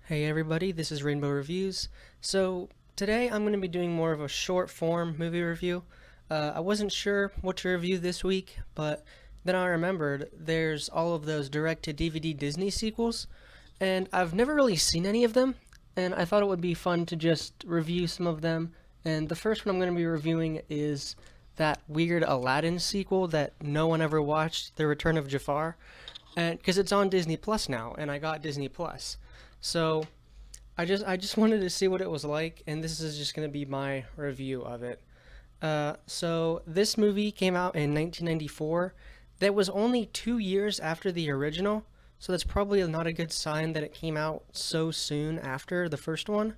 Hey everybody, this is Rainbow Reviews. So today I'm going to be doing more of a short form movie review. I wasn't sure what to review this week, but then I remembered there's all of those direct-to-DVD Disney sequels, and I've never really seen any of them, and I thought it would be fun to just review some of them. And the first one I'm going to be reviewing is that weird Aladdin sequel that no one ever watched, The Return of Jafar, and because it's on Disney Plus now, and I got Disney Plus. So I just wanted to see what it was like, and this is just going to be my review of it. So this movie came out in 1994. That was only 2 years after the original, so that's probably not a good sign that it came out so soon after the first one.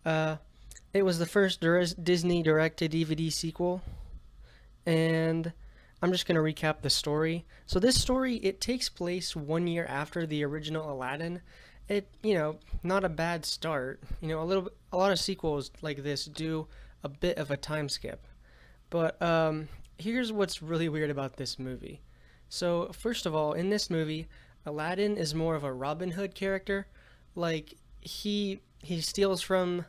Uh, it was the first Disney direct-to-DVD sequel, and I'm just going to recap the story. So this story, it takes place 1 year after the original Aladdin. Not a bad start. A lot of sequels like this do a bit of a time skip. But here's what's really weird about this movie. So first of all, in this movie, Aladdin is more of a Robin Hood character. Like he steals from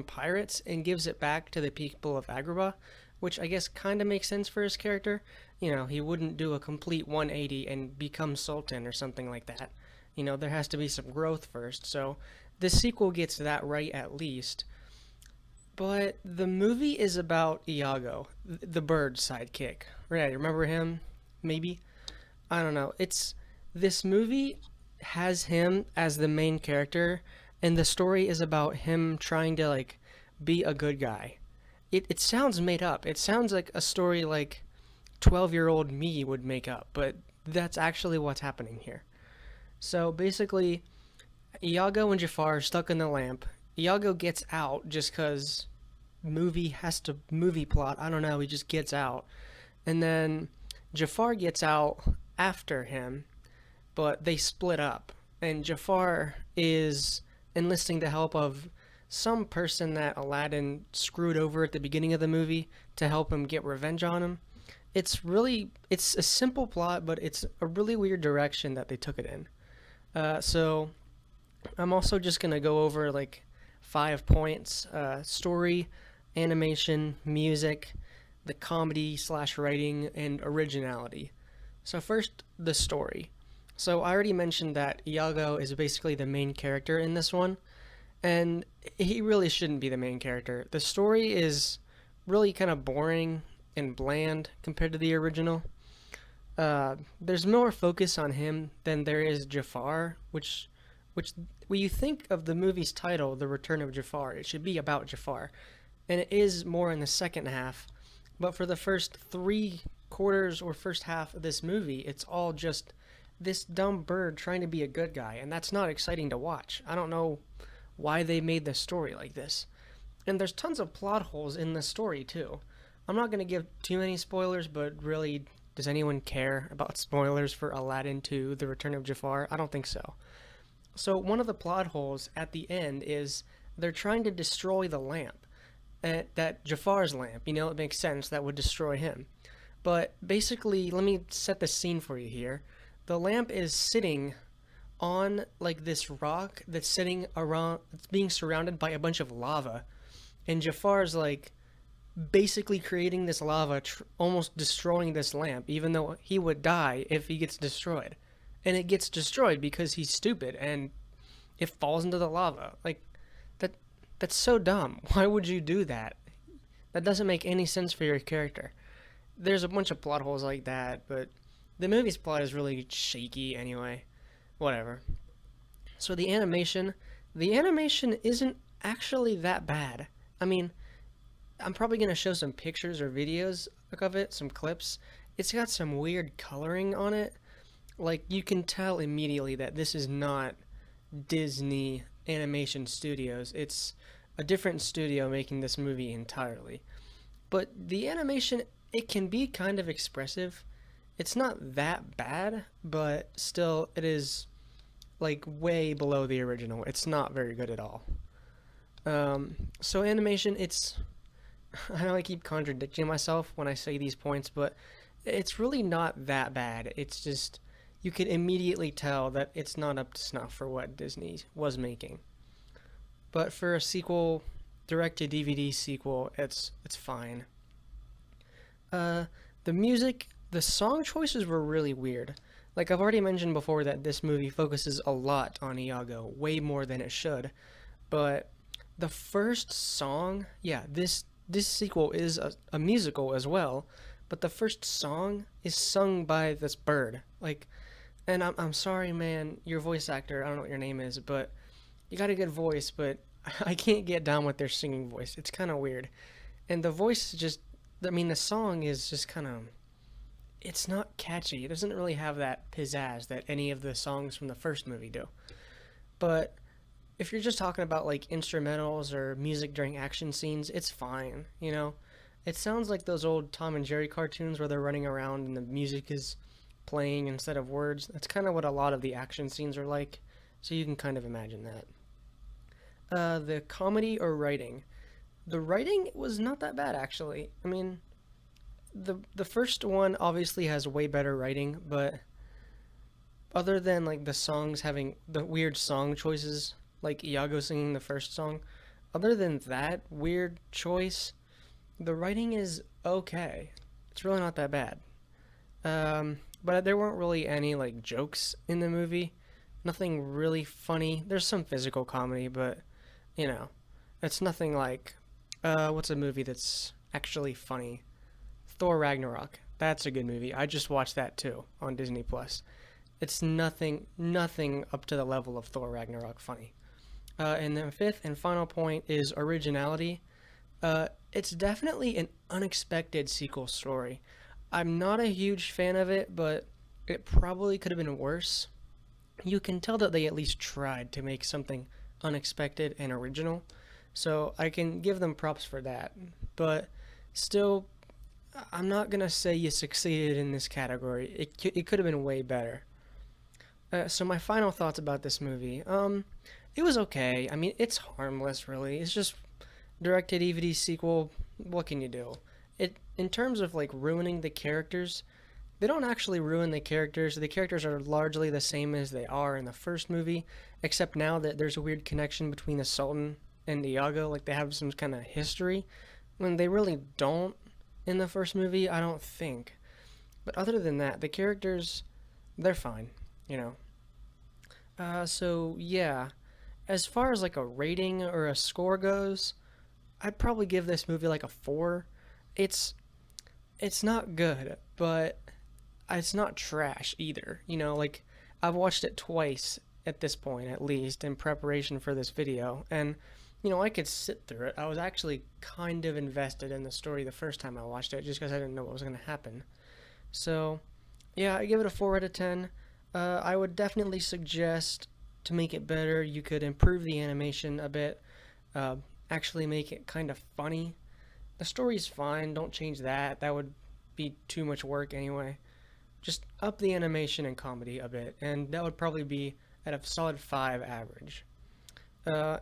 pirates and gives it back to the people of Agrabah, which I guess kind of makes sense for his character. He wouldn't do a complete 180 and become sultan or something like that. There has to be some growth first, so this sequel gets that right at least. But the movie is about Iago, the bird sidekick. Right, remember him? Maybe? I don't know. This movie has him as the main character, and the story is about him trying to be a good guy. It sounds made up. It sounds like a story like 12-year-old me would make up, but that's actually what's happening here. So basically, Iago and Jafar are stuck in the lamp. Iago gets out just because movie plot. I don't know. He just gets out, and then Jafar gets out after him, but they split up. And Jafar is enlisting the help of some person that Aladdin screwed over at the beginning of the movie to help him get revenge on him. It's a simple plot, but it's a really weird direction that they took it in. So I'm also just gonna go over 5 points: story, animation, music, the comedy slash writing, and originality. So first, the story. So I already mentioned that Iago is basically the main character in this one, and he really shouldn't be the main character. The story is really kind of boring and bland compared to the original. There's more focus on him than there is Jafar, which when you think of the movie's title, The Return of Jafar, it should be about Jafar, and it is more in the second half. But for the first 3 quarters or first half of this movie, it's all just this dumb bird trying to be a good guy, and that's not exciting to watch. I don't know why they made the story like this. And there's tons of plot holes in the story too. I'm not going to give too many spoilers, but really, does anyone care about spoilers for Aladdin 2, The Return of Jafar? I don't think so. So one of the plot holes at the end is they're trying to destroy the lamp. That Jafar's lamp, it makes sense that would destroy him. But basically, let me set the scene for you here. The lamp is sitting on this rock that's sitting around, it's being surrounded by a bunch of lava. And Jafar's basically creating this lava, almost destroying this lamp, even though he would die if he gets destroyed. And it gets destroyed because he's stupid and it falls into the lava. That's so dumb. Why would you do that? That doesn't make any sense for your character. There's a bunch of plot holes like that, but the movie's plot is really shaky anyway. Whatever. So the animation isn't actually that bad. I mean, I'm probably going to show some pictures or videos of it, some clips. It's got some weird coloring on it. You can tell immediately that this is not Disney Animation Studios. It's a different studio making this movie entirely. But the animation, it can be kind of expressive. It's not that bad, but still, it is way below the original. It's not very good at all. So animation, I know I keep contradicting myself when I say these points, but it's really not that bad. It's just, you can immediately tell that it's not up to snuff for what Disney was making. but for a sequel, direct to DVD sequel, it's fine. Uh, the music, the song choices were really weird. Like I've already mentioned before that this movie focuses a lot on Iago, way more than it should. But the first song, yeah, this sequel is a musical as well, but the first song is sung by this bird. Like, and I'm sorry, man, your voice actor. I don't know what your name is, but you got a good voice, but I can't get down with their singing voice. It's kind of weird, and the voice is just. I mean, the song is just kind of. It's not catchy. It doesn't really have that pizzazz that any of the songs from the first movie do. But if you're just talking about like instrumentals or music during action scenes, it's fine, you know? It sounds like those old Tom and Jerry cartoons where they're running around and the music is playing instead of words. That's kind of what a lot of the action scenes are like, so you can kind of imagine that. The comedy or writing. The writing was not that bad actually. I mean, the first one obviously has way better writing, but other than like the songs having the weird song choices, like Iago singing the first song, other than that weird choice, the writing is okay. It's really not that bad. But there weren't really any like jokes in the movie. Nothing really funny. There's some physical comedy, but you know, it's nothing like what's a movie that's actually funny? Thor Ragnarok. That's a good movie. I just watched that too on Disney Plus. It's nothing up to the level of Thor Ragnarok funny. And then fifth and final point is originality. It's definitely an unexpected sequel story. I'm not a huge fan of it, but it probably could have been worse. You can tell that they at least tried to make something unexpected and original, so I can give them props for that. But still, I'm not gonna say you succeeded in this category. It could have been way better. So my final thoughts about this movie. It was okay. I mean, it's harmless, really. It's just directed DVD sequel. What can you do? It in terms of like ruining the characters, they don't actually ruin the characters. The characters are largely the same as they are in the first movie, except now that there's a weird connection between the Sultan and Iago. Like they have some kind of history, when they really don't in the first movie. I don't think. But other than that, the characters, they're fine. You know. So yeah, as far as like a rating or a score goes, I'd probably give this movie like a 4. It's it's not good, but it's not trash either. You know, like I've watched it twice at this point at least in preparation for this video, and you know, I could sit through it. I was actually kind of invested in the story the first time I watched it just because I didn't know what was going to happen. So, yeah, I give it a 4 out of 10. I would definitely suggest to make it better, you could improve the animation a bit, uh, actually make it kind of funny. The story's fine, don't change that. That would be too much work anyway. Just up the animation and comedy a bit, and that would probably be at a solid 5 average.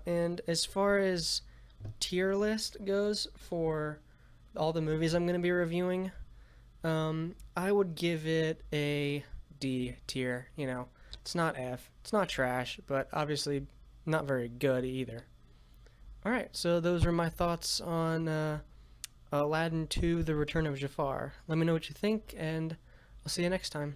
And as far as tier list goes for all the movies I'm going to be reviewing, I would give it a D tier. You know, it's not F, it's not trash, but obviously not very good either. Alright, so those are my thoughts on Aladdin 2 The Return of Jafar. Let me know what you think, and I'll see you next time.